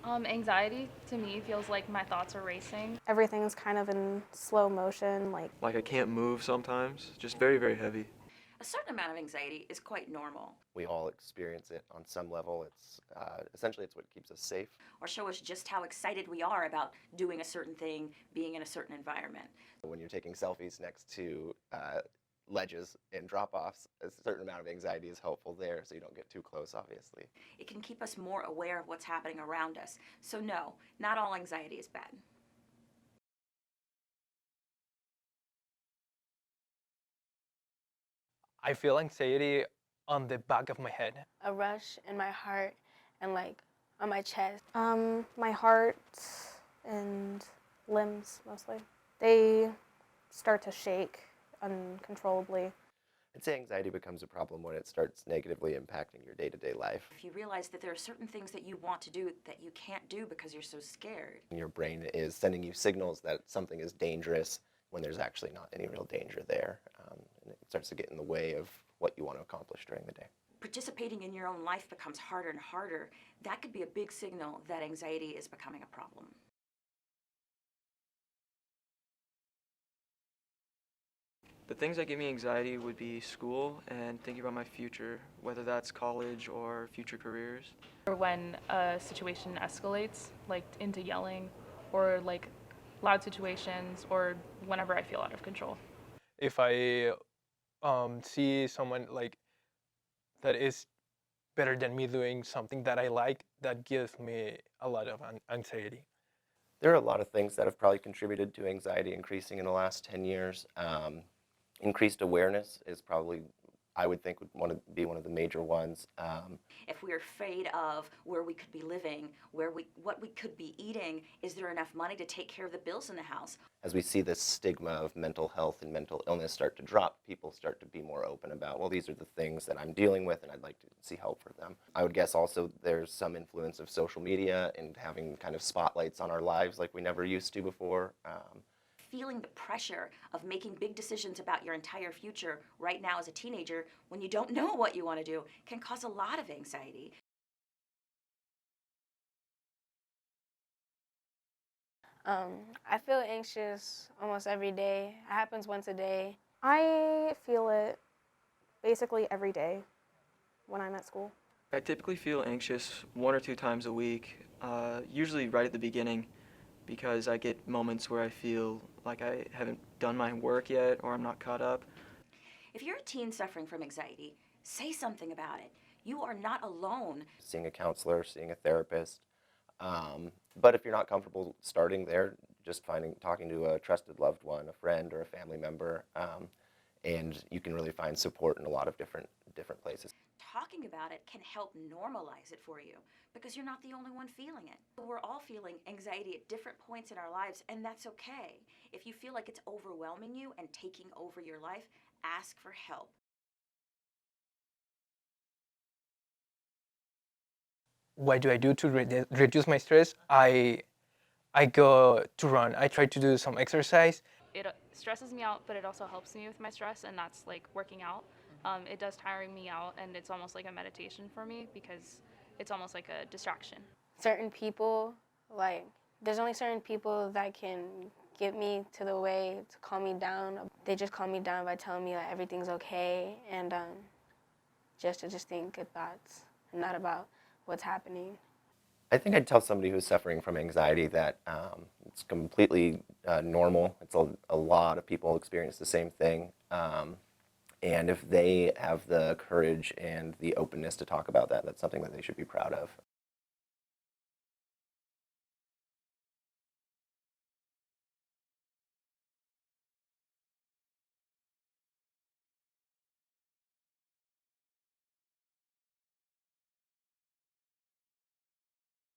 Anxiety to me feels like my thoughts are racing. Everything's kind of in slow motion, Like I can't move sometimes, just very, very heavy. A certain amount of anxiety is quite normal, We all experience it on some level. It's essentially it's what keeps us safe. or show us just how excited we are about doing a certain thing, being in a certain environment. When you're taking selfies next to ledges and drop-offs, a certain amount of anxiety is helpful there, so you don't get too close, obviously. It can keep us more aware of what's happening around us. So no, not all anxiety is bad. I feel anxiety on the back of my head. A rush in my heart and like on my chest. my heart and limbs mostly. They start to shake uncontrollably. I'd say anxiety becomes a problem when it starts negatively impacting your day-to-day life. If you realize that there are certain things that you want to do that you can't do because you're so scared. Your brain is sending you signals that something is dangerous when there's actually not any real danger there. And it starts to get in the way of what you want to accomplish during the day. Participating in your own life becomes harder and harder. That could be a big signal that anxiety is becoming a problem. The things that give me anxiety would be school and thinking about my future, whether that's college or future careers. Or when a situation escalates, like into yelling, or like loud situations, or whenever I feel out of control. If I see someone like that is better than me doing something that I like, that gives me a lot of anxiety. There are a lot of things that have probably contributed to anxiety increasing in the last 10 years. Increased awareness is probably, I would think, would be one of the major ones. If we're afraid of where we could be living, what we could be eating, is there enough money to take care of the bills in the house? As we see this stigma of mental health and mental illness start to drop, people start to be more open about, well, these are the things that I'm dealing with and I'd like to see help for them. I would guess also there's some influence of social media and having kind of spotlights on our lives like we never used to before. Feeling the pressure of making big decisions about your entire future right now as a teenager when you don't know what you want to do can cause a lot of anxiety. I feel anxious almost every day. It happens once a day. I feel it basically every day when I'm at school. I typically feel anxious 1 or 2 times a week, usually right at the beginning, because I get moments where I feel like I haven't done my work yet or I'm not caught up. If you're a teen suffering from anxiety, say something about it. You are not alone. Seeing a counselor, seeing a therapist. But if you're not comfortable starting there, just talking to a trusted loved one, a friend or a family member, and you can really find support in a lot of different places. Talking about it can help normalize it for you because you're not the only one feeling it. We're all feeling anxiety at different points in our lives, and that's okay. If you feel like it's overwhelming you and taking over your life, ask for help. What do I do to reduce my stress? I go to run. I try to do some exercise. It stresses me out, but it also helps me with my stress, and that's like working out. It does tiring me out, and it's almost like a meditation for me because it's almost like a distraction. Certain people, like, there's only certain people that can get me to the way to calm me down. They just calm me down by telling me that everything's okay and just to think good thoughts and not about what's happening. I think I'd tell somebody who's suffering from anxiety that it's completely normal. It's a lot of people experience the same thing. And if they have the courage and the openness to talk about that, that's something that they should be proud of.